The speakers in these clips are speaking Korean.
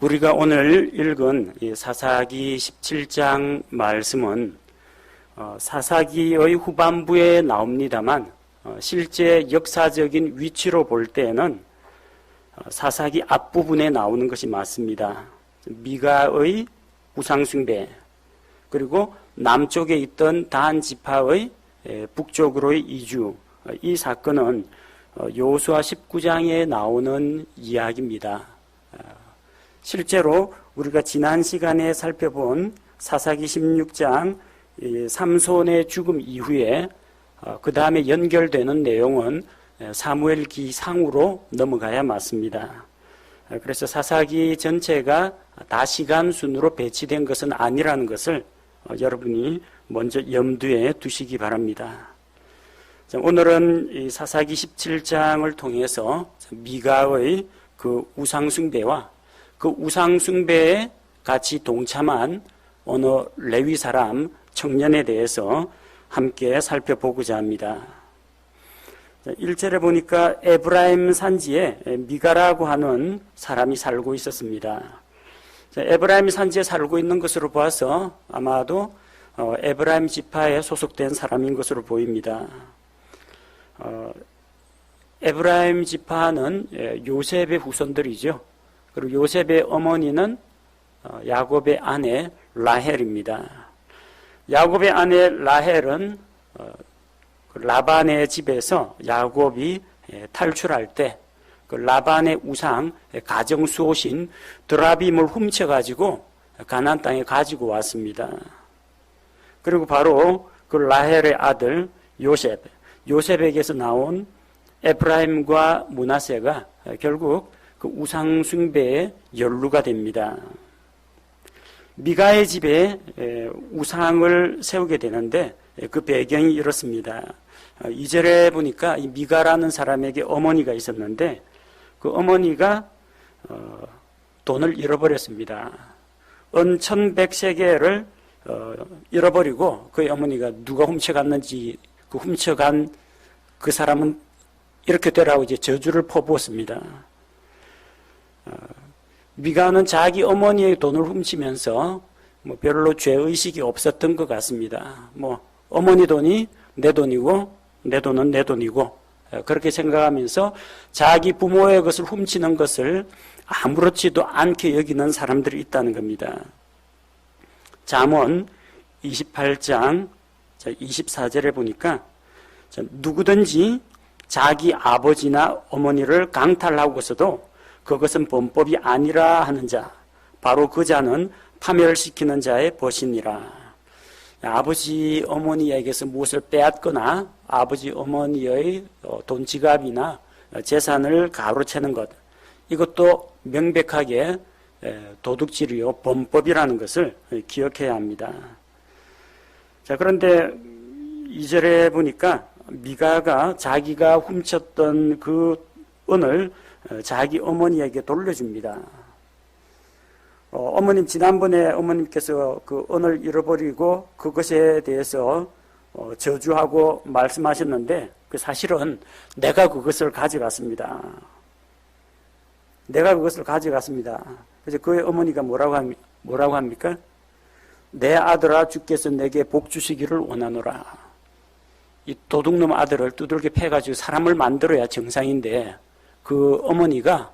우리가 오늘 읽은 이 사사기 17장 말씀은 사사기의 후반부에 나옵니다만 실제 역사적인 위치로 볼 때에는 사사기 앞부분에 나오는 것이 맞습니다. 미가의 우상숭배, 그리고 남쪽에 있던 단 지파의 북쪽으로의 이주, 이 사건은 여호수아 19장에 나오는 이야기입니다. 실제로 우리가 지난 시간에 살펴본 사사기 16장 삼손의 죽음 이후에 그 다음에 연결되는 내용은 사무엘기상으로 넘어가야 맞습니다. 그래서 사사기 전체가 다시간 순으로 배치된 것은 아니라는 것을 여러분이 먼저 염두에 두시기 바랍니다. 오늘은 이 사사기 17장을 통해서 미가의 그 우상숭배와 그 우상숭배에 같이 동참한 어느 레위 사람 청년에 대해서 함께 살펴보고자 합니다. 1절에 보니까 에브라임 산지에 미가라고 하는 사람이 살고 있었습니다. 에브라임 산지에 살고 있는 것으로 봐서 아마도 에브라임 지파에 소속된 사람인 것으로 보입니다. 에브라임 지파는 요셉의 후손들이죠. 그리고 요셉의 어머니는 야곱의 아내 라헬입니다. 야곱의 아내 라헬은 라반의 집에서 야곱이 탈출할 때 그 라반의 우상 가정 수호신 드라빔을 훔쳐가지고 가나안 땅에 가지고 왔습니다. 그리고 바로 그 라헬의 아들 요셉에게서 나온 에프라임과 므낫세가 결국 그 우상 숭배의 연루가 됩니다. 미가의 집에 우상을 세우게 되는데 그 배경이 이렇습니다. 2절에 보니까 이 미가라는 사람에게 어머니가 있었는데 그 어머니가 돈을 잃어버렸습니다. 은 1100세겔을 잃어버리고 그 어머니가 누가 훔쳐갔는지 그 훔쳐간 그 사람은 이렇게 되라고 이제 저주를 퍼부었습니다. 미가는 자기 어머니의 돈을 훔치면서 별로 죄의식이 없었던 것 같습니다. 어머니 돈이 내 돈이고 내 돈은 내 돈이고 그렇게 생각하면서 자기 부모의 것을 훔치는 것을 아무렇지도 않게 여기는 사람들이 있다는 겁니다. 잠언 28장 24절에 보니까 누구든지 자기 아버지나 어머니를 강탈하고서도 그것은 범법이 아니라 하는 자, 바로 그 자는 파멸시키는 자의 벗이니라. 아버지 어머니에게서 무엇을 빼앗거나 아버지 어머니의 돈 지갑이나 재산을 가로채는 것, 이것도 명백하게 도둑질이요 범법이라는 것을 기억해야 합니다. 자, 그런데 2절에 보니까 미가가 자기가 훔쳤던 그 은을 자기 어머니에게 돌려줍니다. 어머님, 지난번에 어머님께서 그 은을 잃어버리고 그것에 대해서 저주하고 말씀하셨는데 그 사실은 내가 그것을 가져갔습니다. 내가 그것을 가져갔습니다. 그래서 그의 어머니가 뭐라고 합니까? 내 아들아, 주께서 내게 복 주시기를 원하노라. 이 도둑놈 아들을 두들겨 패가지고 사람을 만들어야 정상인데 그 어머니가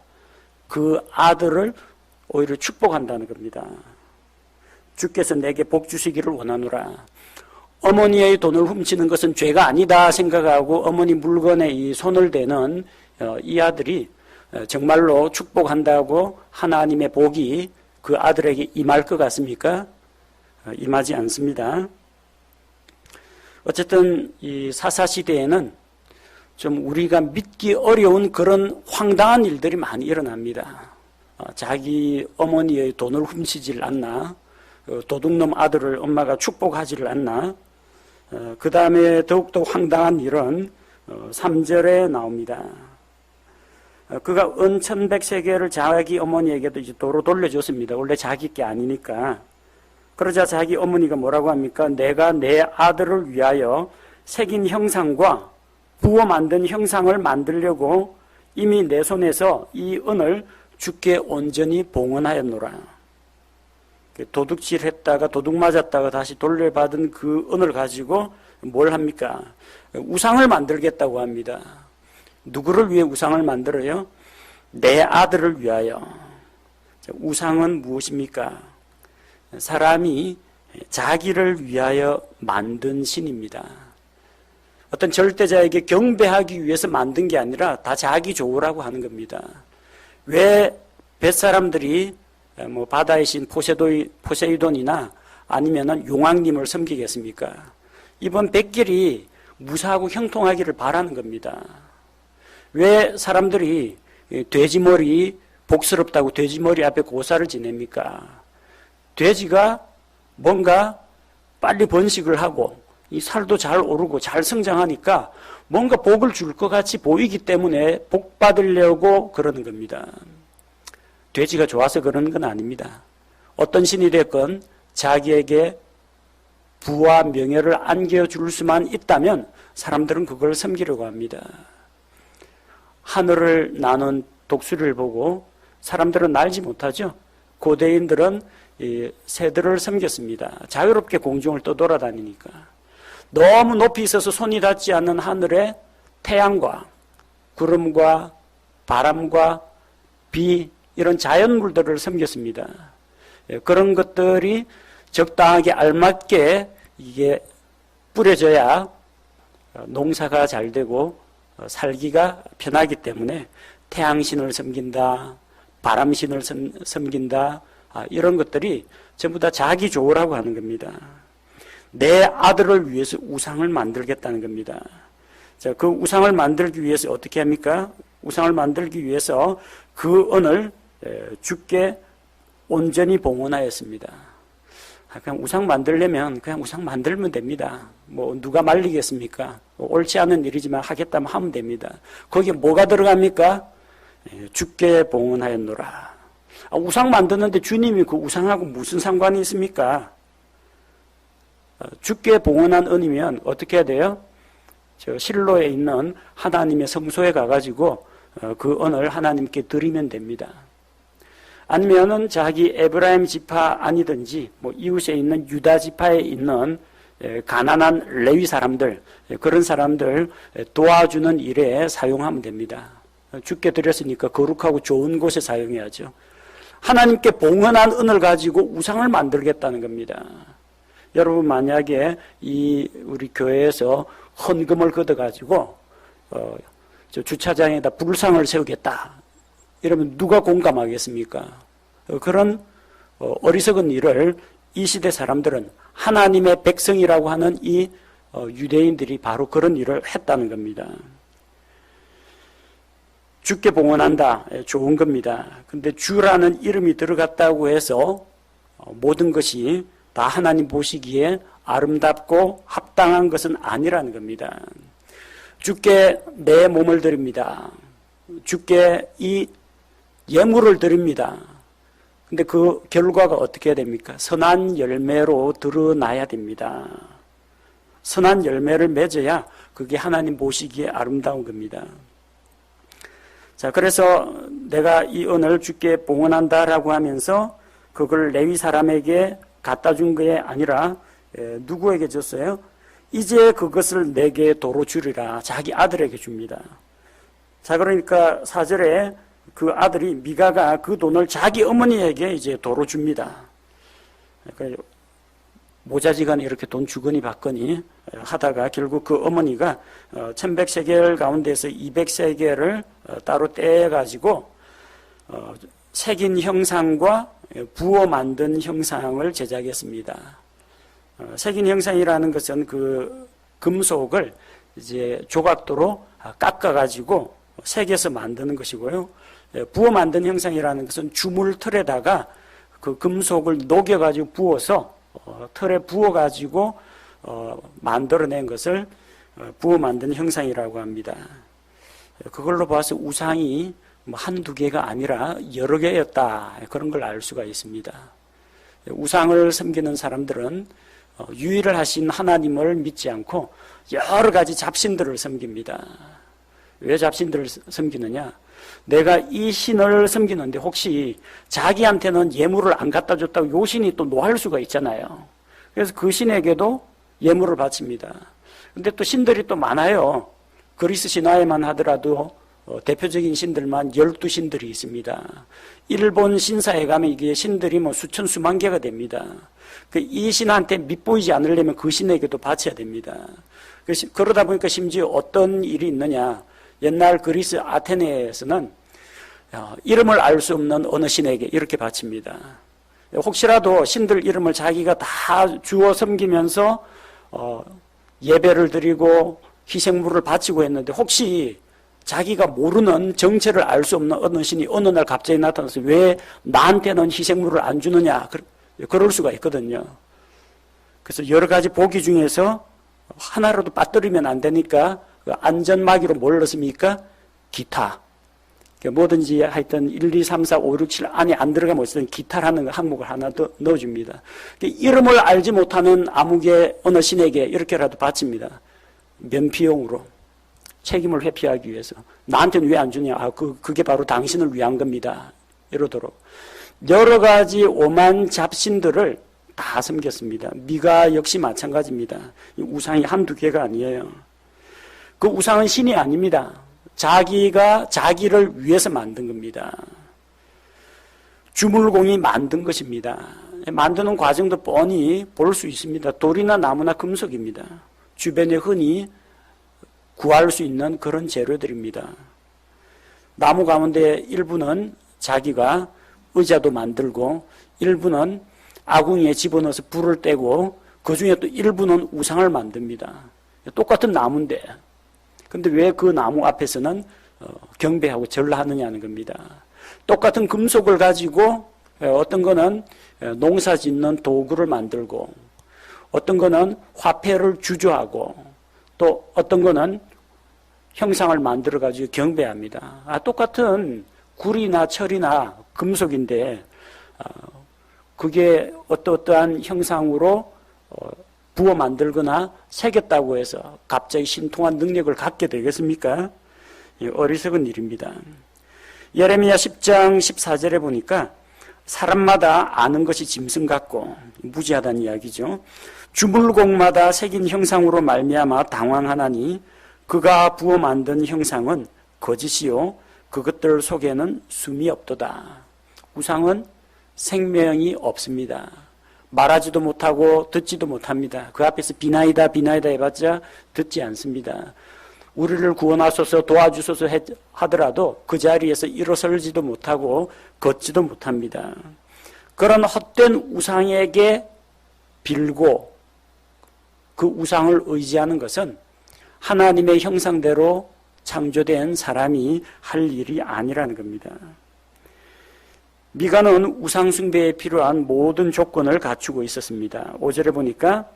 그 아들을 오히려 축복한다는 겁니다. 주께서 내게 복 주시기를 원하노라. 어머니의 돈을 훔치는 것은 죄가 아니다 생각하고 어머니 물건에 이 손을 대는 이 아들이 정말로 축복한다고 하나님의 복이 그 아들에게 임할 것 같습니까? 임하지 않습니다. 어쨌든 이 사사시대에는 좀 우리가 믿기 어려운 그런 황당한 일들이 많이 일어납니다. 자기 어머니의 돈을 훔치질 않나, 도둑놈 아들을 엄마가 축복하지를 않나, 그 다음에 더욱더 황당한 일은 3절에 나옵니다. 그가 은 1100세겔을 자기 어머니에게도 이제 도로 돌려줬습니다. 원래 자기 게 아니니까. 그러자 자기 어머니가 뭐라고 합니까? 내가 내 아들을 위하여 새긴 형상과 부어 만든 형상을 만들려고 이미 내 손에서 이 은을 주께 온전히 봉헌하였노라. 도둑질했다가 도둑 맞았다가 다시 돌려받은 그 은을 가지고 뭘 합니까? 우상을 만들겠다고 합니다. 누구를 위해 우상을 만들어요? 내 아들을 위하여. 우상은 무엇입니까? 사람이 자기를 위하여 만든 신입니다. 어떤 절대자에게 경배하기 위해서 만든 게 아니라 다 자기 좋으라고 하는 겁니다. 왜 뱃사람들이 뭐 바다의 신 포세이돈이나 아니면은 용왕님을 섬기겠습니까? 이번 백길이 무사하고 형통하기를 바라는 겁니다. 왜 사람들이 돼지머리 복스럽다고 돼지머리 앞에 고사를 지냅니까? 돼지가 뭔가 빨리 번식을 하고 이 살도 잘 오르고 잘 성장하니까 뭔가 복을 줄 것 같이 보이기 때문에 복 받으려고 그러는 겁니다. 돼지가 좋아서 그러는 건 아닙니다. 어떤 신이 됐건 자기에게 부와 명예를 안겨줄 수만 있다면 사람들은 그걸 섬기려고 합니다. 하늘을 나눈 독수리를 보고 사람들은 날지 못하죠. 고대인들은 이 새들을 섬겼습니다. 자유롭게 공중을 떠돌아다니니까. 너무 높이 있어서 손이 닿지 않는 하늘에 태양과 구름과 바람과 비 이런 자연물들을 섬겼습니다. 그런 것들이 적당하게 알맞게 이게 뿌려져야 농사가 잘 되고 살기가 편하기 때문에 태양신을 섬긴다, 바람신을 섬긴다, 이런 것들이 전부 다 자기 좋으라고 하는 겁니다. 내 아들을 위해서 우상을 만들겠다는 겁니다. 자, 그 우상을 만들기 위해서 어떻게 합니까? 우상을 만들기 위해서 그 은을 주께 온전히 봉헌하였습니다. 그냥 우상 만들려면 그냥 우상 만들면 됩니다. 뭐 누가 말리겠습니까? 옳지 않은 일이지만 하겠다면 하면 됩니다. 거기에 뭐가 들어갑니까? 주께 봉헌하였노라. 우상 만드는데 주님이 그 우상하고 무슨 상관이 있습니까? 주께 봉헌한 은이면 어떻게 해야 돼요? 저 실로에 있는 하나님의 성소에 가가지고 그 은을 하나님께 드리면 됩니다. 아니면은 자기 에브라임 지파 아니든지 뭐 이웃에 있는 유다 지파에 있는 가난한 레위 사람들, 그런 사람들 도와주는 일에 사용하면 됩니다. 주께 드렸으니까 거룩하고 좋은 곳에 사용해야죠. 하나님께 봉헌한 은을 가지고 우상을 만들겠다는 겁니다. 여러분 만약에 우리 교회에서 헌금을 걷어가지고 저 주차장에다 불상을 세우겠다 이러면 누가 공감하겠습니까? 그런 어리석은 일을 이 시대 사람들은 하나님의 백성이라고 하는 이 유대인들이 바로 그런 일을 했다는 겁니다. 주께 봉헌한다, 좋은 겁니다. 근데 주라는 이름이 들어갔다고 해서 모든 것이 다 하나님 보시기에 아름답고 합당한 것은 아니라는 겁니다. 주께 내 몸을 드립니다. 주께 이 예물을 드립니다. 근데 그 결과가 어떻게 해야 됩니까? 선한 열매로 드러나야 됩니다. 선한 열매를 맺어야 그게 하나님 보시기에 아름다운 겁니다. 자, 그래서 내가 이 은을 주께 봉헌한다라고 하면서 그걸 레위 사람에게 갖다 준 게 아니라 누구에게 줬어요? 이제 그것을 내게 도로 주리라. 자기 아들에게 줍니다. 자, 그러니까 4절에 그 아들이 미가가 그 돈을 자기 어머니에게 이제 도로 줍니다. 모자지간에 이렇게 돈 주거니 받거니 하다가 결국 그 어머니가 1100세겔 가운데서 200세겔을 따로 떼가지고 새긴 형상과 부어 만든 형상을 제작했습니다. 새긴 형상이라는 것은 그 금속을 이제 조각도로 깎아가지고 새겨서 만드는 것이고요. 부어 만든 형상이라는 것은 주물틀에다가 그 금속을 녹여가지고 부어서 틀에 부어가지고 만들어낸 것을 부어 만든 형상이라고 합니다. 그걸로 봐서 우상이 한두 개가 아니라 여러 개였다. 그런 걸 알 수가 있습니다. 우상을 섬기는 사람들은 유일을 하신 하나님을 믿지 않고 여러 가지 잡신들을 섬깁니다. 왜 잡신들을 섬기느냐? 내가 이 신을 섬기는데 혹시 자기한테는 예물을 안 갖다 줬다고 요 신이 또 노할 수가 있잖아요. 그래서 그 신에게도 예물을 바칩니다. 근데 또 신들이 또 많아요. 그리스 신화에만 하더라도 대표적인 신들만 12신들이 있습니다. 일본 신사에 가면 이게 신들이 뭐 수천 수만 개가 됩니다. 이 신한테 밑보이지 않으려면 그 신에게도 바쳐야 됩니다. 그러다 보니까 심지어 어떤 일이 있느냐. 옛날 그리스 아테네에서는 이름을 알 수 없는 어느 신에게 이렇게 바칩니다. 혹시라도 신들 이름을 자기가 다 주어 섬기면서 예배를 드리고 희생물을 바치고 했는데 혹시 자기가 모르는 정체를 알 수 없는 어느 신이 어느 날 갑자기 나타나서 왜 나한테는 희생물을 안 주느냐 그럴 수가 있거든요. 그래서 여러 가지 보기 중에서 하나라도 빠뜨리면 안 되니까 안전마기로 뭘 넣습니까? 기타. 뭐든지 하여튼 1, 2, 3, 4, 5, 6, 7 안에 안 들어가면 어쨌든 기타라는 항목을 하나 더 넣어줍니다. 이름을 알지 못하는 암흑의 어느 신에게 이렇게라도 바칩니다. 면피용으로. 책임을 회피하기 위해서. 나한테는 왜 안 주냐? 그게 바로 당신을 위한 겁니다. 이러도록. 여러 가지 오만 잡신들을 다 섬겼습니다. 미가 역시 마찬가지입니다. 우상이 한두 개가 아니에요. 그 우상은 신이 아닙니다. 자기가 자기를 위해서 만든 겁니다. 주물공이 만든 것입니다. 만드는 과정도 뻔히 볼 수 있습니다. 돌이나 나무나 금속입니다. 주변에 흔히 구할 수 있는 그런 재료들입니다. 나무 가운데 일부는 자기가 의자도 만들고 일부는 아궁이에 집어넣어서 불을 떼고 그 중에 또 일부는 우상을 만듭니다. 똑같은 나무인데 근데 왜 그 나무 앞에서는 경배하고 절하느냐는 겁니다. 똑같은 금속을 가지고 어떤 거는 농사 짓는 도구를 만들고 어떤 거는 화폐를 주조하고 또 어떤 거는 형상을 만들어 가지고 경배합니다. 똑같은 구리나 철이나 금속인데 그게 어떠한 형상으로 부어 만들거나 새겼다고 해서 갑자기 신통한 능력을 갖게 되겠습니까? 어리석은 일입니다. 예레미야 10장 14절에 보니까 사람마다 아는 것이 짐승 같고 무지하다는 이야기죠. 주물공마다 새긴 형상으로 말미암아 당황하나니 그가 부어 만든 형상은 거짓이요 그것들 속에는 숨이 없도다. 우상은 생명이 없습니다. 말하지도 못하고 듣지도 못합니다. 그 앞에서 비나이다 비나이다 해봤자 듣지 않습니다. 우리를 구원하소서 도와주소서 하더라도 그 자리에서 일어설지도 못하고 걷지도 못합니다. 그런 헛된 우상에게 빌고 그 우상을 의지하는 것은 하나님의 형상대로 창조된 사람이 할 일이 아니라는 겁니다. 미가는 우상 숭배에 필요한 모든 조건을 갖추고 있었습니다. 5절에 보니까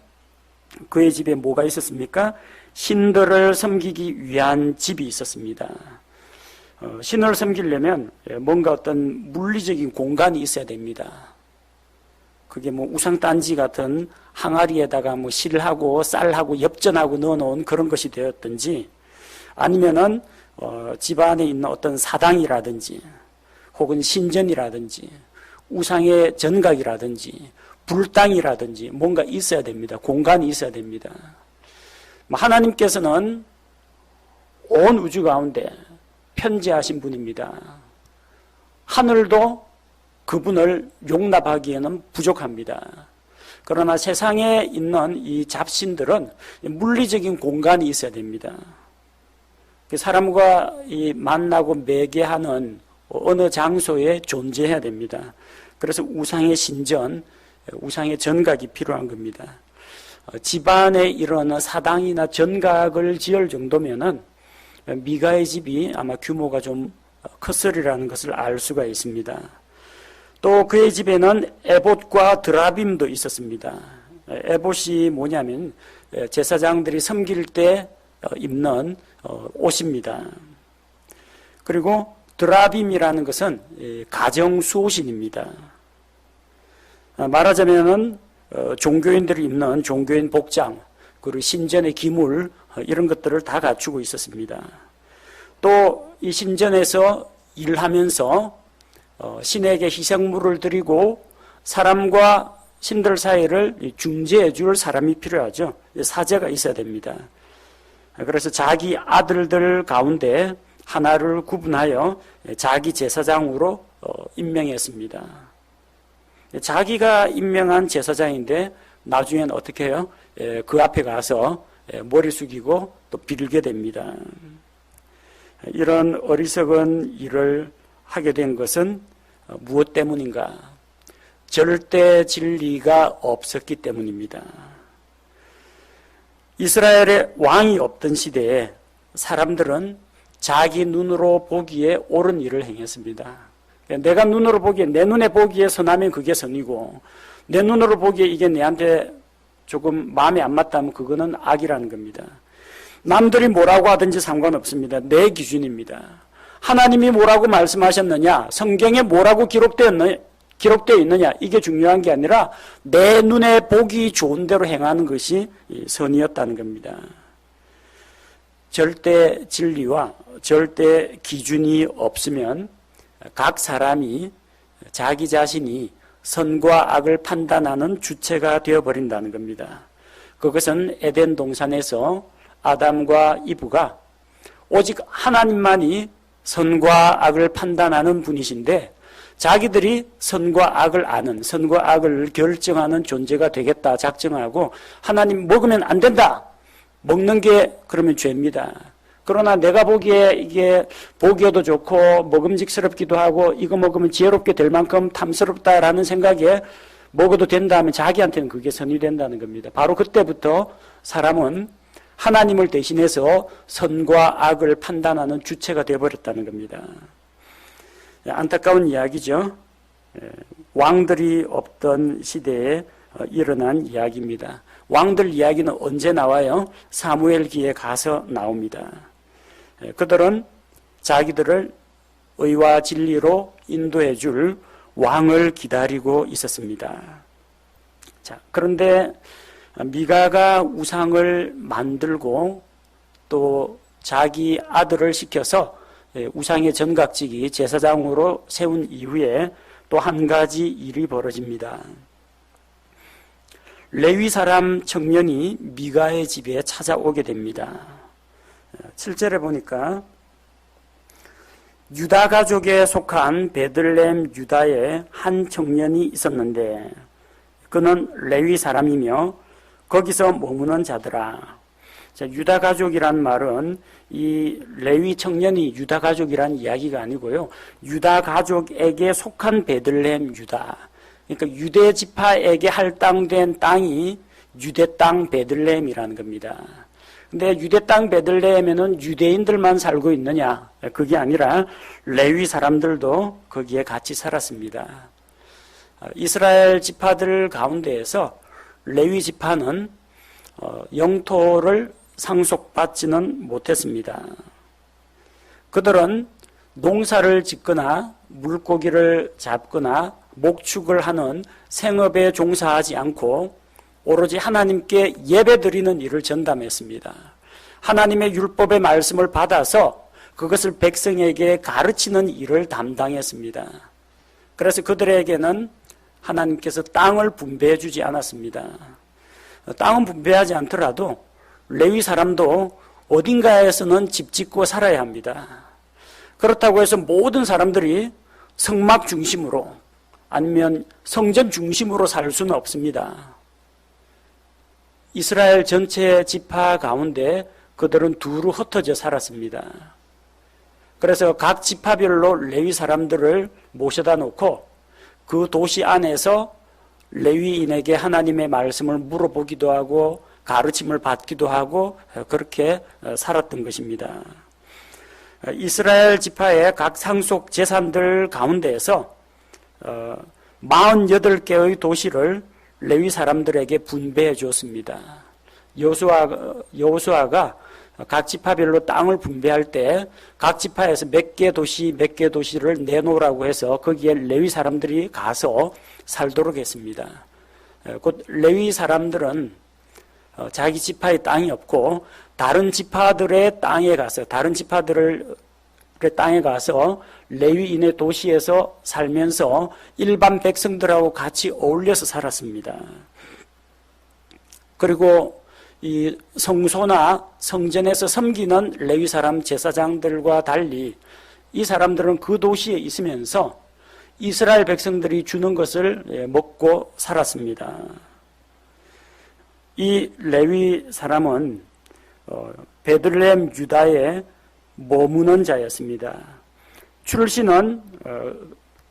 그의 집에 뭐가 있었습니까? 신들을 섬기기 위한 집이 있었습니다. 신을 섬기려면 뭔가 어떤 물리적인 공간이 있어야 됩니다. 그게 뭐 우상단지 같은 항아리에다가 뭐 실하고 쌀하고 엽전하고 넣어놓은 그런 것이 되었든지 아니면은 집 안에 있는 어떤 사당이라든지 혹은 신전이라든지 우상의 전각이라든지 불당이라든지 뭔가 있어야 됩니다. 공간이 있어야 됩니다. 하나님께서는 온 우주 가운데 편재하신 분입니다. 하늘도 그분을 용납하기에는 부족합니다. 그러나 세상에 있는 이 잡신들은 물리적인 공간이 있어야 됩니다. 사람과 만나고 매개하는 어느 장소에 존재해야 됩니다. 그래서 우상의 신전, 우상의 전각이 필요한 겁니다. 집안에 이런 사당이나 전각을 지을 정도면은 미가의 집이 아마 규모가 좀 컸으리라는 것을 알 수가 있습니다. 또 그의 집에는 에봇과 드라빔도 있었습니다. 에봇이 뭐냐면 제사장들이 섬길 때 입는 옷입니다. 그리고 드라빔이라는 것은 가정 수호신입니다. 말하자면은 종교인들이 입는 종교인 복장, 그리고 신전의 기물 이런 것들을 다 갖추고 있었습니다. 또 이 신전에서 일하면서 신에게 희생물을 드리고 사람과 신들 사이를 중재해 줄 사람이 필요하죠. 사제가 있어야 됩니다. 그래서 자기 아들들 가운데 하나를 구분하여 자기 제사장으로 임명했습니다. 자기가 임명한 제사장인데 나중엔 어떻게 해요? 그 앞에 가서 머리 숙이고 또 빌게 됩니다. 이런 어리석은 일을 하게 된 것은 무엇 때문인가? 절대 진리가 없었기 때문입니다. 이스라엘에 왕이 없던 시대에 사람들은 자기 눈으로 보기에 옳은 일을 행했습니다. 내가 눈으로 보기에, 내 눈에 보기에 선하면 그게 선이고, 내 눈으로 보기에 이게 내한테 조금 마음에 안 맞다면 그거는 악이라는 겁니다. 남들이 뭐라고 하든지 상관없습니다. 내 기준입니다. 하나님이 뭐라고 말씀하셨느냐, 성경에 뭐라고 기록되어 있느냐, 이게 중요한 게 아니라 내 눈에 보기 좋은 대로 행하는 것이 선이었다는 겁니다. 절대 진리와 절대 기준이 없으면 각 사람이 자기 자신이 선과 악을 판단하는 주체가 되어버린다는 겁니다. 그것은 에덴 동산에서 아담과 이브가 오직 하나님만이 선과 악을 판단하는 분이신데 자기들이 선과 악을 아는, 선과 악을 결정하는 존재가 되겠다 작정하고 하나님 먹으면 안 된다. 먹는 게 그러면 죄입니다. 그러나 내가 보기에 이게 보기에도 좋고 먹음직스럽기도 하고 이거 먹으면 지혜롭게 될 만큼 탐스럽다라는 생각에 먹어도 된다 하면 자기한테는 그게 선이 된다는 겁니다. 바로 그때부터 사람은 하나님을 대신해서 선과 악을 판단하는 주체가 되어버렸다는 겁니다. 안타까운 이야기죠. 왕들이 없던 시대에 일어난 이야기입니다. 왕들 이야기는 언제 나와요? 사무엘기에 가서 나옵니다. 그들은 자기들을 의와 진리로 인도해 줄 왕을 기다리고 있었습니다. 자, 그런데 미가가 우상을 만들고 또 자기 아들을 시켜서 우상의 전각지기 제사장으로 세운 이후에 또 한 가지 일이 벌어집니다. 레위 사람 청년이 미가의 집에 찾아오게 됩니다. 7절에 보니까 유다 가족에 속한 베들레헴 유다에 한 청년이 있었는데 그는 레위 사람이며 거기서 머무는 자더라. 자, 유다 가족이란 말은 이 레위 청년이 유다 가족이란 이야기가 아니고요. 유다 가족에게 속한 베들레헴 유다. 그러니까 유대 지파에게 할당된 땅이 유대 땅 베들레헴이라는 겁니다. 근데 유대 땅 베들레헴에는 유대인들만 살고 있느냐? 그게 아니라 레위 사람들도 거기에 같이 살았습니다. 이스라엘 지파들 가운데에서 레위 지파는 영토를 상속받지는 못했습니다. 그들은 농사를 짓거나 물고기를 잡거나 목축을 하는 생업에 종사하지 않고 오로지 하나님께 예배드리는 일을 전담했습니다. 하나님의 율법의 말씀을 받아서 그것을 백성에게 가르치는 일을 담당했습니다. 그래서 그들에게는 하나님께서 땅을 분배해 주지 않았습니다. 땅은 분배하지 않더라도 레위 사람도 어딘가에서는 집 짓고 살아야 합니다. 그렇다고 해서 모든 사람들이 성막 중심으로 아니면 성전 중심으로 살 수는 없습니다. 이스라엘 전체 지파 가운데 그들은 두루 흩어져 살았습니다. 그래서 각 지파별로 레위 사람들을 모셔다 놓고 그 도시 안에서 레위인에게 하나님의 말씀을 물어보기도 하고 가르침을 받기도 하고 그렇게 살았던 것입니다. 이스라엘 지파의 각 상속 재산들 가운데에서 48개의 도시를 레위 사람들에게 분배해 주었습니다. 여호수아가 각 지파별로 땅을 분배할 때 각 지파에서 몇 개 도시를 내놓으라고 해서 거기에 레위 사람들이 가서 살도록 했습니다. 곧 레위 사람들은 자기 지파의 땅이 없고 다른 지파들의 땅에 가서 다른 지파들을 그 땅에 가서 레위인의 도시에서 살면서 일반 백성들하고 같이 어울려서 살았습니다. 그리고 이 성소나 성전에서 섬기는 레위 사람 제사장들과 달리 이 사람들은 그 도시에 있으면서 이스라엘 백성들이 주는 것을 먹고 살았습니다. 이 레위 사람은 베들레헴 유다에 머무는 자였습니다. 출신은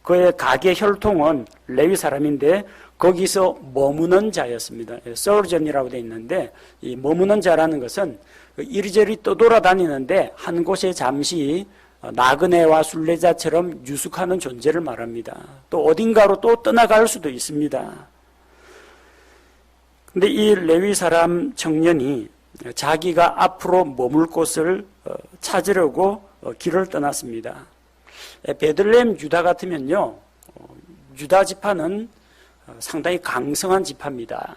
그의 가계 혈통은 레위 사람인데 거기서 머무는 자였습니다. 서전이라고 되어 있는데 이 머무는 자라는 것은 이리저리 떠돌아다니는데 한 곳에 잠시 나그네와 순례자처럼 유숙하는 존재를 말합니다. 또 어딘가로 또 떠나갈 수도 있습니다. 근데 이 레위 사람 청년이 자기가 앞으로 머물 곳을 찾으려고 길을 떠났습니다. 베들레헴 유다 같으면요, 유다 지파는 상당히 강성한 지파입니다.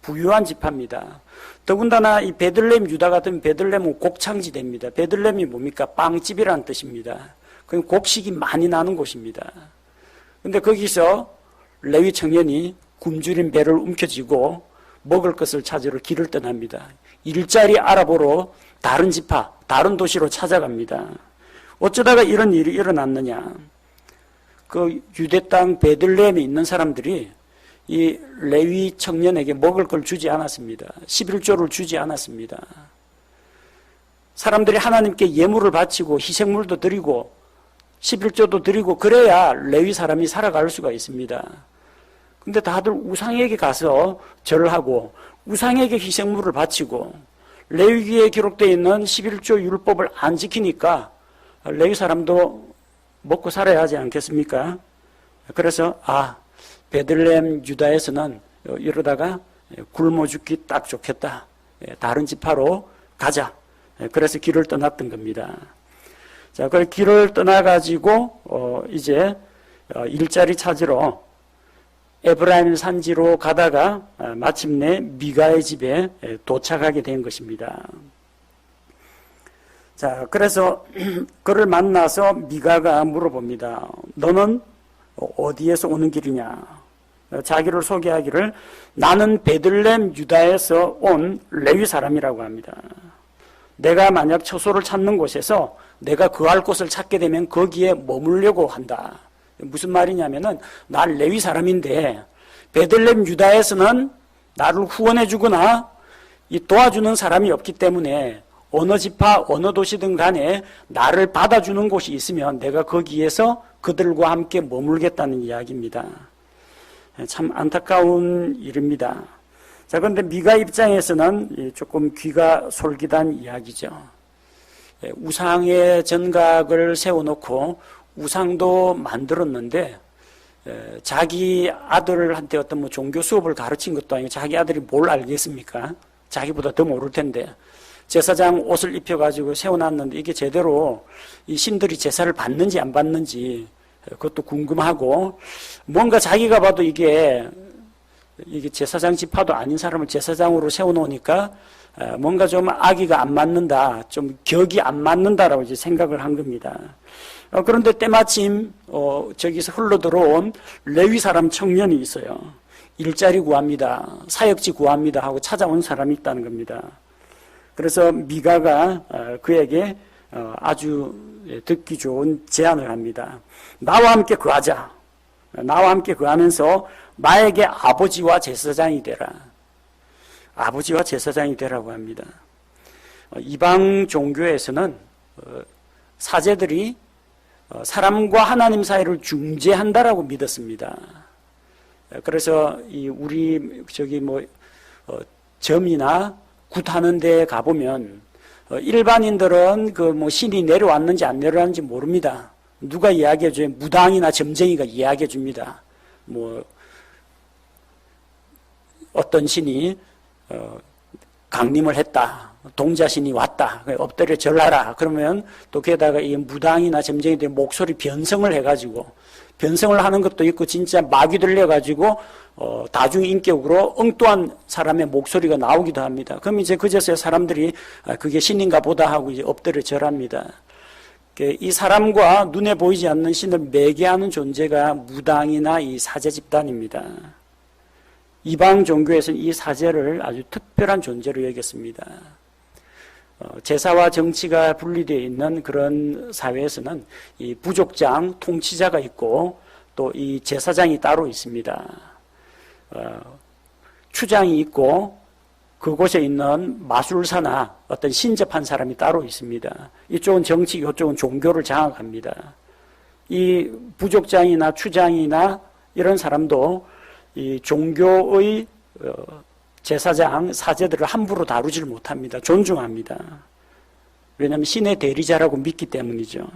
부유한 지파입니다. 더군다나 이 베들레헴 유다 같은 베들레헴은 곡창지대입니다. 베들레헴이 뭡니까? 빵집이라는 뜻입니다. 그 곡식이 많이 나는 곳입니다. 근데 거기서 레위 청년이 굶주린 배를 움켜쥐고 먹을 것을 찾으러 길을 떠납니다. 일자리 알아보러 다른 지파, 다른 도시로 찾아갑니다. 어쩌다가 이런 일이 일어났느냐? 그 유대 땅 베들레헴에 있는 사람들이 이 레위 청년에게 먹을 걸 주지 않았습니다. 11조를 주지 않았습니다. 사람들이 하나님께 예물을 바치고 희생물도 드리고 11조도 드리고 그래야 레위 사람이 살아갈 수가 있습니다. 근데 다들 우상에게 가서 절을 하고 우상에게 희생물을 바치고 레위기에 기록되어 있는 11조 율법을 안 지키니까 레위 사람도 먹고 살아야 하지 않겠습니까? 그래서 베들레헴 유다에서는 이러다가 굶어 죽기 딱 좋겠다. 다른 지파로 가자. 그래서 길을 떠났던 겁니다. 자, 그 길을 떠나가지고 이제 일자리 찾으러 에브라임 산지로 가다가 마침내 미가의 집에 도착하게 된 것입니다. 자, 그래서 그를 만나서 미가가 물어봅니다. 너는 어디에서 오는 길이냐? 자기를 소개하기를 나는 베들레헴 유다에서 온 레위 사람이라고 합니다. 내가 만약 처소를 찾는 곳에서 내가 거할 곳을 찾게 되면 거기에 머물려고 한다. 무슨 말이냐면은 나 레위 사람인데 베들레헴 유다에서는 나를 후원해 주거나 도와주는 사람이 없기 때문에 어느 지파 어느 도시든 간에 나를 받아주는 곳이 있으면 내가 거기에서 그들과 함께 머물겠다는 이야기입니다. 참 안타까운 일입니다. 자, 그런데 미가 입장에서는 조금 귀가 솔깃한 이야기죠. 우상의 전각을 세워놓고 우상도 만들었는데 자기 아들한테 어떤 종교 수업을 가르친 것도 아니고 자기 아들이 뭘 알겠습니까? 자기보다 더 모를 텐데 제사장 옷을 입혀가지고 세워놨는데 이게 제대로 이 신들이 제사를 받는지 안 받는지 그것도 궁금하고 뭔가 자기가 봐도 이게 제사장 지파도 아닌 사람을 제사장으로 세워놓으니까 뭔가 좀 아기가 안 맞는다, 좀 격이 안 맞는다라고 이제 생각을 한 겁니다. 그런데 때마침 저기서 흘러들어온 레위 사람 청년이 있어요. 일자리 구합니다, 사역지 구합니다 하고 찾아온 사람이 있다는 겁니다. 그래서 미가가 그에게 아주 듣기 좋은 제안을 합니다. 나와 함께 거하자. 나와 함께 거하면서 나에게 아버지와 제사장이 되라. 아버지와 제사장이 되라고 합니다. 이방 종교에서는 사제들이 사람과 하나님 사이를 중재한다라고 믿었습니다. 그래서 우리 점이나 굿하는 데에 가보면 일반인들은 신이 내려왔는지 안 내려왔는지 모릅니다. 누가 이야기해줘요? 무당이나 점쟁이가 이야기해줍니다. 어떤 신이 강림을 했다. 동자신이 왔다. 엎드려 절하라. 그러면 또 게다가 이 무당이나 점쟁이들이 목소리 변성을 해가지고 변성을 하는 것도 있고 진짜 마귀 들려가지고 다중인격으로 엉뚱한 사람의 목소리가 나오기도 합니다. 그럼 이제 그제서야 사람들이 그게 신인가 보다 하고 이제 엎드려 절합니다. 이 사람과 눈에 보이지 않는 신을 매개하는 존재가 무당이나 이 사제 집단입니다. 이방 종교에서는 이 사제를 아주 특별한 존재로 여겼습니다. 제사와 정치가 분리되어 있는 그런 사회에서는 이 부족장, 통치자가 있고 또 이 제사장이 따로 있습니다. 추장이 있고 그곳에 있는 마술사나 어떤 신접한 사람이 따로 있습니다. 이쪽은 정치, 이쪽은 종교를 장악합니다. 이 부족장이나 추장이나 이런 사람도 이 종교의 제사장, 사제들을 함부로 다루지를 못합니다. 존중합니다. 왜냐하면 신의 대리자라고 믿기 때문이죠.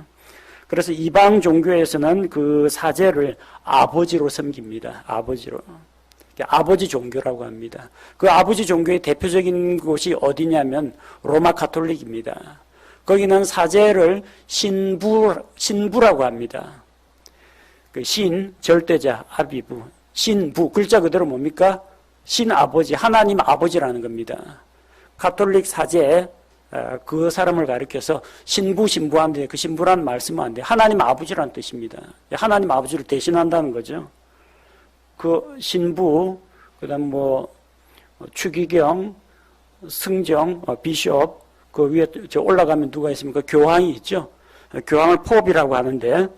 그래서 이방 종교에서는 그 사제를 아버지로 섬깁니다. 아버지로. 아버지 종교라고 합니다. 그 아버지 종교의 대표적인 곳이 어디냐면 로마 가톨릭입니다. 거기는 사제를 신부라고 합니다. 그 신, 절대자, 아비부, 신부, 글자 그대로 뭡니까? 신아버지, 하나님 아버지라는 겁니다. 가톨릭 사제, 그 사람을 가리켜서 신부하는데 그 신부라는 말씀은 안 돼요. 하나님 아버지라는 뜻입니다. 하나님 아버지를 대신한다는 거죠. 그 신부, 그 다음 추기경, 승정, 비숍, 그 위에 저 올라가면 누가 있습니까? 교황이 있죠. 교황을 포비라고 하는데,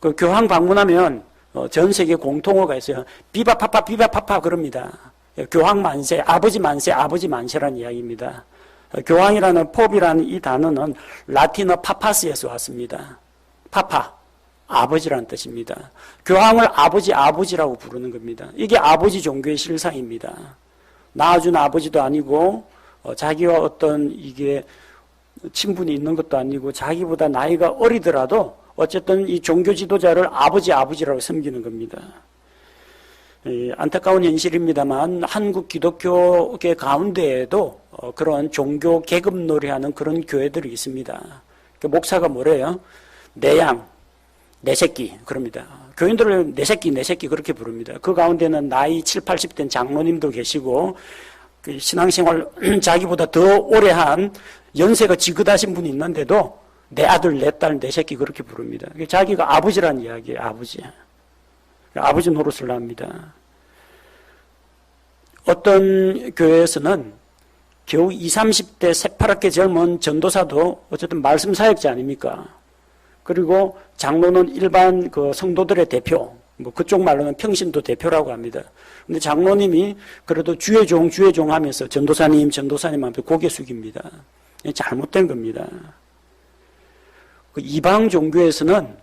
그 교황 방문하면 전 세계 공통어가 있어요. 비바파파, 비바파파 그럽니다. 교황 만세, 아버지 만세라는 이야기입니다. 교황이라는 포비라는 이 단어는 라틴어 파파스에서 왔습니다. 파파. 아버지라는 뜻입니다. 교황을 아버지라고 부르는 겁니다. 이게 아버지 종교의 실상입니다. 낳아준 아버지도 아니고 자기와 어떤 이게 친분이 있는 것도 아니고 자기보다 나이가 어리더라도 어쨌든 이 종교 지도자를 아버지라고 섬기는 겁니다. 안타까운 현실입니다만 한국 기독교계 가운데에도 그런 종교 계급놀이하는 그런 교회들이 있습니다. 목사가 뭐래요? 내 새끼 그럽니다. 교인들을 내 새끼 그렇게 부릅니다. 그 가운데는 나이 7, 80된 장로님도 계시고 그 신앙생활 자기보다 더 오래한 연세가 지긋하신 분이 있는데도 내 아들, 내 딸, 내 새끼 그렇게 부릅니다. 자기가 아버지라는 이야기예요. 아버지 노릇을 합니다. 어떤 교회에서는 겨우 20, 30대 새파랗게 젊은 전도사도 어쨌든 말씀 사역자 아닙니까? 그리고 장로는 일반 그 성도들의 대표, 그쪽 말로는 평신도 대표라고 합니다. 근데 장로님이 그래도 주의 종 하면서 전도사님 하면서 고개 숙입니다. 잘못된 겁니다. 그 이방 종교에서는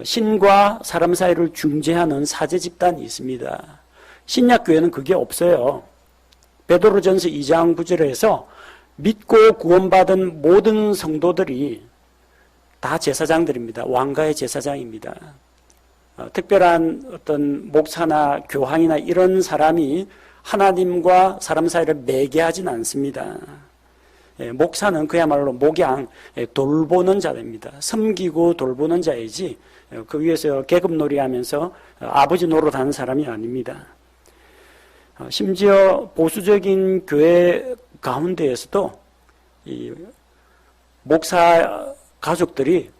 신과 사람 사이를 중재하는 사제 집단이 있습니다. 신약교회는 그게 없어요. 베드로전서 2장 9절에서 믿고 구원받은 모든 성도들이 다 제사장들입니다. 왕가의 제사장입니다. 특별한 어떤 목사나 교황이나 이런 사람이 하나님과 사람 사이를 매개하진 않습니다. 목사는 그야말로 목양, 돌보는 자입니다. 섬기고 돌보는 자이지 그 위에서 계급놀이 하면서 아버지 노릇하는 사람이 아닙니다. 심지어 보수적인 교회 가운데에서도 이 목사 가족들이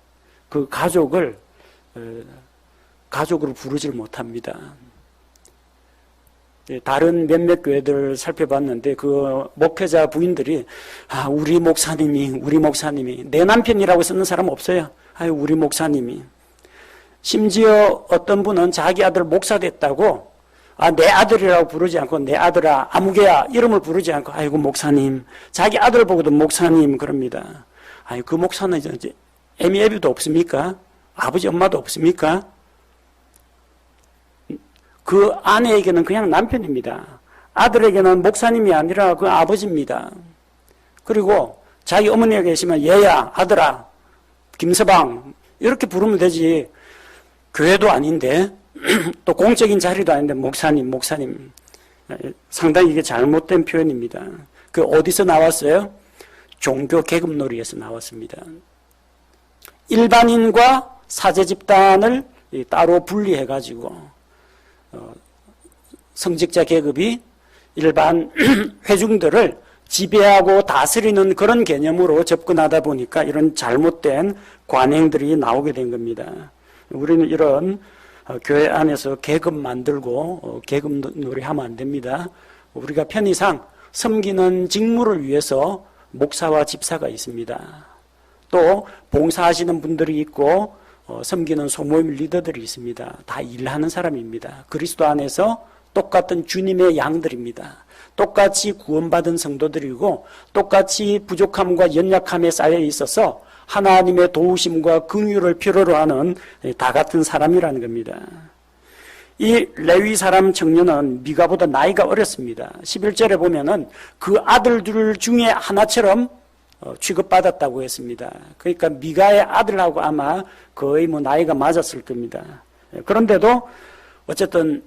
그 가족으로 부르질 못합니다. 다른 몇몇 교회들 살펴봤는데 그 목회자 부인들이 우리 목사님이 내 남편이라고 쓰는 사람 없어요. 우리 목사님이. 심지어 어떤 분은 자기 아들 목사 됐다고 내 아들이라고 부르지 않고 내 아들아 아무개야 이름을 부르지 않고 아이고 목사님. 자기 아들 보고도 목사님 그럽니다. 그 목사는 이제 애미 애비도 없습니까? 아버지 엄마도 없습니까? 그 아내에게는 그냥 남편입니다. 아들에게는 목사님이 아니라 그 아버지입니다. 그리고 자기 어머니가 계시면 얘야, 아들아, 김서방 이렇게 부르면 되지. 교회도 아닌데 또 공적인 자리도 아닌데 목사님. 상당히 이게 잘못된 표현입니다. 그 어디서 나왔어요? 종교 계급놀이에서 나왔습니다. 일반인과 사제 집단을 따로 분리해가지고 성직자 계급이 일반 회중들을 지배하고 다스리는 그런 개념으로 접근하다 보니까 이런 잘못된 관행들이 나오게 된 겁니다. 우리는 이런 교회 안에서 계급 만들고 계급 놀이하면 안 됩니다. 우리가 편의상 섬기는 직무를 위해서 목사와 집사가 있습니다. 또 봉사하시는 분들이 있고 섬기는 소모임 리더들이 있습니다. 다 일하는 사람입니다. 그리스도 안에서 똑같은 주님의 양들입니다. 똑같이 구원받은 성도들이고 똑같이 부족함과 연약함에 쌓여 있어서 하나님의 도우심과 긍휼을 필요로 하는 다 같은 사람이라는 겁니다. 이 레위 사람 청년은 미가보다 나이가 어렸습니다. 11절에 보면은 그 아들들 중에 하나처럼 취급받았다고 했습니다. 그러니까 미가의 아들하고 아마 거의 나이가 맞았을 겁니다. 그런데도 어쨌든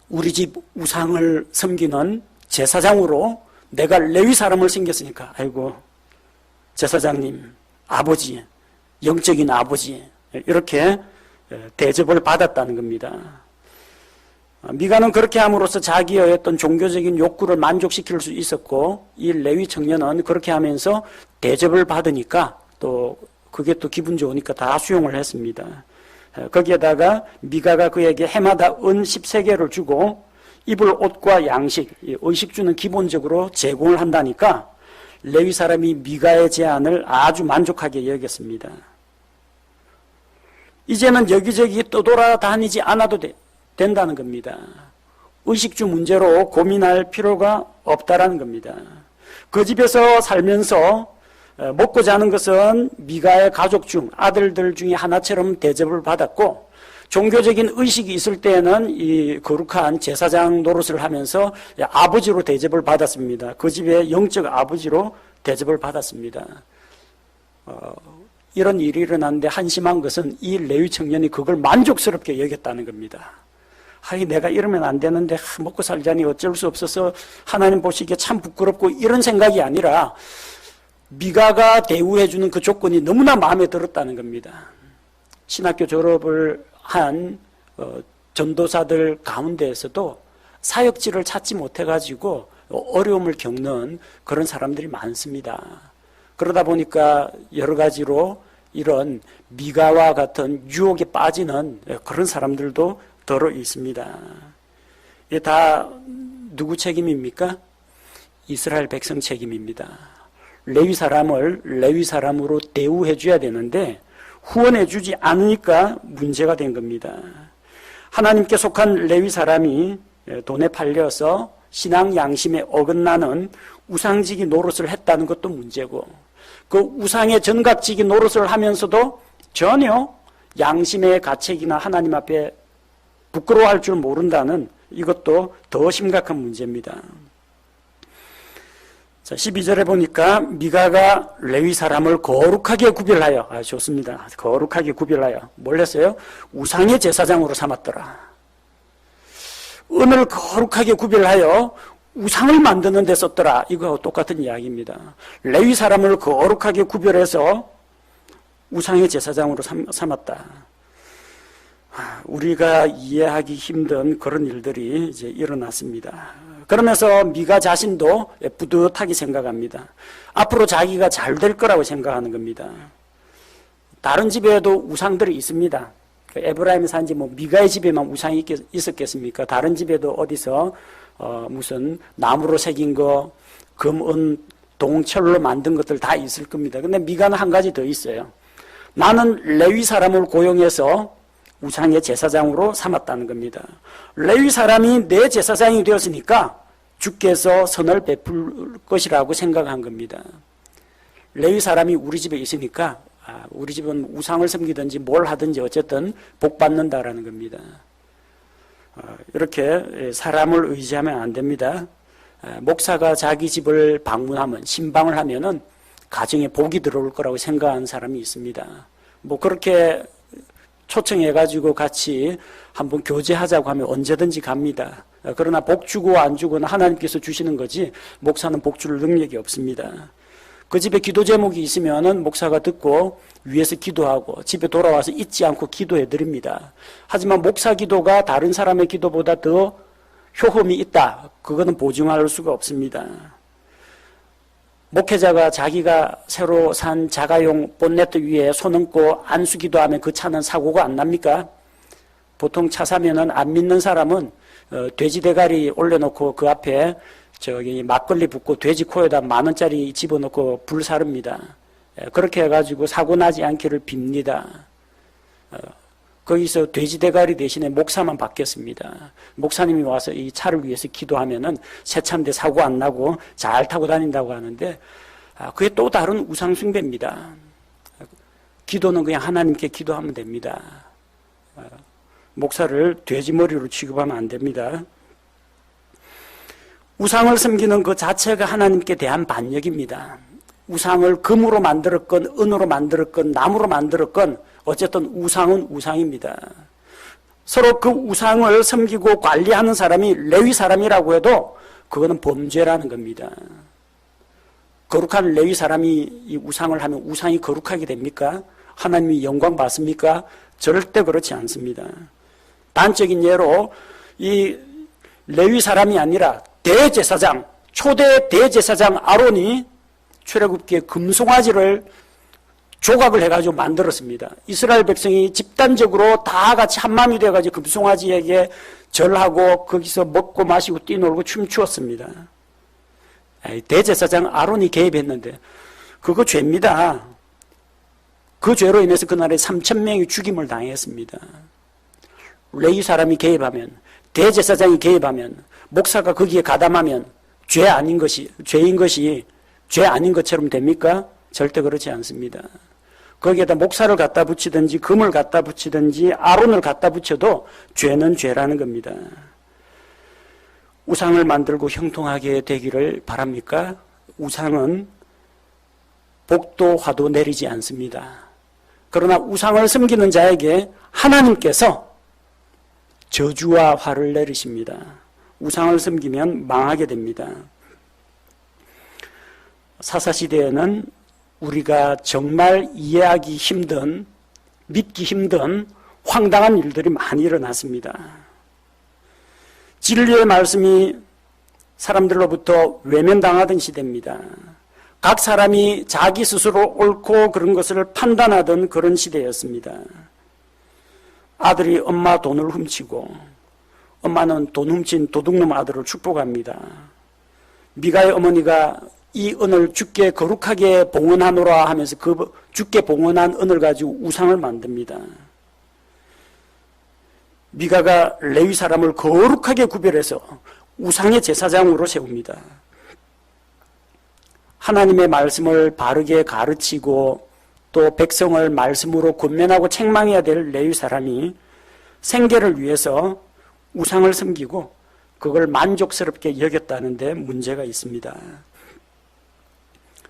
우리 집 우상을 섬기는 제사장으로 내가 레위 사람을 섬겼으니까 아이고 제사장님, 아버지, 영적인 아버지 이렇게 대접을 받았다는 겁니다. 미가는 그렇게 함으로써 자기의 어떤 종교적인 욕구를 만족시킬 수 있었고 이 레위 청년은 그렇게 하면서 대접을 받으니까 또 그게 또 기분 좋으니까 다 수용을 했습니다. 거기에다가 미가가 그에게 해마다 은 10세겔을 주고 입을 옷과 양식, 의식주는 기본적으로 제공을 한다니까 레위 사람이 미가의 제안을 아주 만족하게 여겼습니다. 이제는 여기저기 떠돌아다니지 않아도 된다는 겁니다. 의식주 문제로 고민할 필요가 없다라는 겁니다. 그 집에서 살면서 먹고 자는 것은 미가의 가족 중 아들들 중에 하나처럼 대접을 받았고 종교적인 의식이 있을 때에는 이 거룩한 제사장 노릇을 하면서 아버지로 대접을 받았습니다. 그 집의 영적 아버지로 대접을 받았습니다. 이런 일이 일어났는데 한심한 것은 이 레위 청년이 그걸 만족스럽게 여겼다는 겁니다. 내가 이러면 안 되는데 먹고 살자니 어쩔 수 없어서 하나님 보시기에 참 부끄럽고 이런 생각이 아니라 미가가 대우해주는 그 조건이 너무나 마음에 들었다는 겁니다. 신학교 졸업을 한 전도사들 가운데에서도 사역지를 찾지 못해가지고 어려움을 겪는 그런 사람들이 많습니다. 그러다 보니까 여러 가지로 이런 미가와 같은 유혹에 빠지는 그런 사람들도 더러 있습니다. 이게 다 누구 책임입니까? 이스라엘 백성 책임입니다. 레위 사람을 레위 사람으로 대우해 줘야 되는데 후원해 주지 않으니까 문제가 된 겁니다. 하나님께 속한 레위 사람이 돈에 팔려서 신앙 양심에 어긋나는 우상지기 노릇을 했다는 것도 문제고 그 우상의 전각지기 노릇을 하면서도 전혀 양심의 가책이나 하나님 앞에 부끄러워할 줄 모른다는 이것도 더 심각한 문제입니다. 자, 12절에 보니까 미가가 레위 사람을 거룩하게 구별하여 좋습니다. 거룩하게 구별하여 뭘 했어요? 우상의 제사장으로 삼았더라. 은을 거룩하게 구별하여 우상을 만드는 데 썼더라. 이거하고 똑같은 이야기입니다. 레위 사람을 거룩하게 구별해서 우상의 제사장으로 삼았다. 우리가 이해하기 힘든 그런 일들이 이제 일어났습니다. 그러면서 미가 자신도 뿌듯하게 생각합니다. 앞으로 자기가 잘 될 거라고 생각하는 겁니다. 다른 집에도 우상들이 있습니다. 에브라임이 산지 미가의 집에만 우상이 있었겠습니까? 다른 집에도 어디서 무슨 나무로 새긴 거, 금, 은, 동, 철로 만든 것들 다 있을 겁니다. 근데 미가는 한 가지 더 있어요. 나는 레위 사람을 고용해서 우상의 제사장으로 삼았다는 겁니다. 레위 사람이 내 제사장이 되었으니까 주께서 선을 베풀 것이라고 생각한 겁니다. 레위 사람이 우리 집에 있으니까 우리 집은 우상을 섬기든지 뭘 하든지 어쨌든 복 받는다라는 겁니다. 이렇게 사람을 의지하면 안 됩니다. 목사가 자기 집을 방문하면 신방을 하면은 가정에 복이 들어올 거라고 생각하는 사람이 있습니다. 그렇게 초청해가지고 같이 한번 교제하자고 하면 언제든지 갑니다. 그러나 복 주고 안 주고는 하나님께서 주시는 거지 목사는 복 줄 능력이 없습니다. 그 집에 기도 제목이 있으면은 목사가 듣고 위에서 기도하고 집에 돌아와서 잊지 않고 기도해 드립니다. 하지만 목사 기도가 다른 사람의 기도보다 더 효험이 있다. 그거는 보증할 수가 없습니다. 목회자가 자기가 새로 산 자가용 본네트 위에 손 얹고 안수기도 하면 그 차는 사고가 안 납니까? 보통 차 사면은 안 믿는 사람은 돼지 대가리 올려놓고 그 앞에 저기 막걸리 붓고 돼지 코에다 10,000원짜리 집어넣고 불 사릅니다. 그렇게 해가지고 사고 나지 않기를 빕니다. 거기서 돼지 대가리 대신에 목사만 바뀌었습니다. 목사님이 와서 이 차를 위해서 기도하면은 새 차인데 사고 안 나고 잘 타고 다닌다고 하는데, 그게 또 다른 우상숭배입니다. 기도는 그냥 하나님께 기도하면 됩니다. 목사를 돼지 머리로 취급하면 안 됩니다. 우상을 섬기는 그 자체가 하나님께 대한 반역입니다. 우상을 금으로 만들었건 은으로 만들었건 나무로 만들었건 어쨌든 우상은 우상입니다. 서로 그 우상을 섬기고 관리하는 사람이 레위 사람이라고 해도 그거는 범죄라는 겁니다. 거룩한 레위 사람이 이 우상을 하면 우상이 거룩하게 됩니까? 하나님이 영광 받습니까? 절대 그렇지 않습니다. 단적인 예로 이 레위 사람이 아니라 대제사장, 초대 대제사장 아론이 출애굽기에 금송아지를 조각을 해가지고 만들었습니다. 이스라엘 백성이 집단적으로 다 같이 한마음이 돼가지고 금송아지에게 절하고 거기서 먹고 마시고 뛰놀고 춤추었습니다. 대제사장 아론이 개입했는데 그거 죄입니다. 그 죄로 인해서 그날에 3,000명이 죽임을 당했습니다. 레위 사람이 개입하면, 대제사장이 개입하면, 목사가 거기에 가담하면 죄 아닌 것이, 죄인 것이 죄 아닌 것처럼 됩니까? 절대 그렇지 않습니다. 거기에다 목사를 갖다 붙이든지 금을 갖다 붙이든지 아론을 갖다 붙여도 죄는 죄라는 겁니다. 우상을 만들고 형통하게 되기를 바랍니까? 우상은 복도 화도 내리지 않습니다. 그러나 우상을 섬기는 자에게 하나님께서 저주와 화를 내리십니다. 우상을 섬기면 망하게 됩니다. 사사시대에는 우리가 정말 이해하기 힘든, 믿기 힘든 황당한 일들이 많이 일어났습니다. 진리의 말씀이 사람들로부터 외면당하던 시대입니다. 각 사람이 자기 스스로 옳고 그런 것을 판단하던 그런 시대였습니다. 아들이 엄마 돈을 훔치고 엄마는 돈 훔친 도둑놈 아들을 축복합니다. 미가의 어머니가 이 은을 주께 거룩하게 봉헌하노라 하면서 그 주께 봉헌한 은을 가지고 우상을 만듭니다. 미가가 레위 사람을 거룩하게 구별해서 우상의 제사장으로 세웁니다. 하나님의 말씀을 바르게 가르치고 또 백성을 말씀으로 권면하고 책망해야 될 레위 사람이 생계를 위해서 우상을 섬기고 그걸 만족스럽게 여겼다는 데 문제가 있습니다.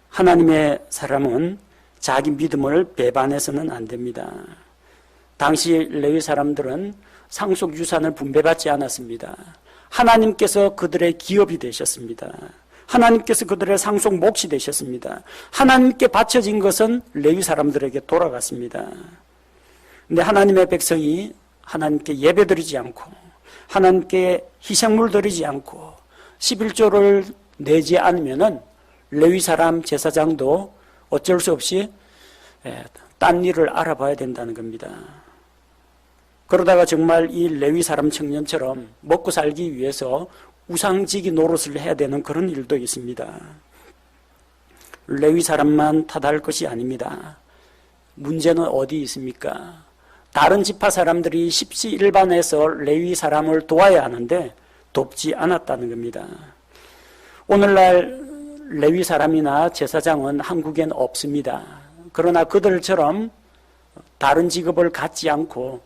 하나님의 사람은 자기 믿음을 배반해서는 안 됩니다. 당시 레위 사람들은 상속 유산을 분배받지 않았습니다. 하나님께서 그들의 기업이 되셨습니다. 하나님께서 그들의 상속 몫이 되셨습니다. 하나님께 바쳐진 것은 레위 사람들에게 돌아갔습니다. 근데 하나님의 백성이 하나님께 예배드리지 않고 하나님께 희생물 드리지 않고 11조를 내지 않으면은 레위 사람 제사장도 어쩔 수 없이 딴 일을 알아봐야 된다는 겁니다. 그러다가 정말 이 레위 사람 청년처럼 먹고 살기 위해서 우상지기 노릇을 해야 되는 그런 일도 있습니다. 레위 사람만 탓할 것이 아닙니다. 문제는 어디 있습니까? 다른 지파 사람들이 십시일반해서 레위 사람을 도와야 하는데 돕지 않았다는 겁니다. 오늘날 레위 사람이나 제사장은 한국엔 없습니다. 그러나 그들처럼 다른 직업을 갖지 않고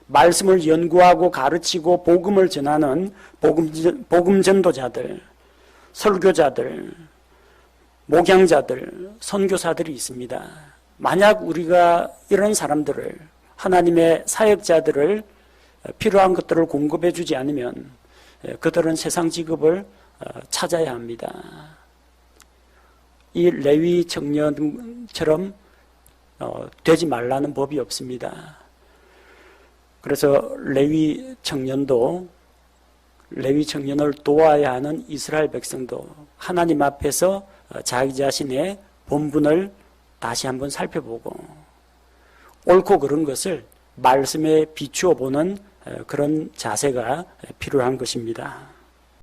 말씀을 연구하고 가르치고 복음을 전하는 복음 전도자들, 설교자들, 목양자들, 선교사들이 있습니다. 만약 우리가 이런 사람들을, 하나님의 사역자들을 필요한 것들을 공급해 주지 않으면 그들은 세상 직업을 찾아야 합니다. 이 레위 청년처럼 되지 말라는 법이 없습니다. 그래서 레위 청년을 도와야 하는 이스라엘 백성도 하나님 앞에서 자기 자신의 본분을 다시 한번 살펴보고 옳고 그른 것을 말씀에 비추어 보는 그런 자세가 필요한 것입니다.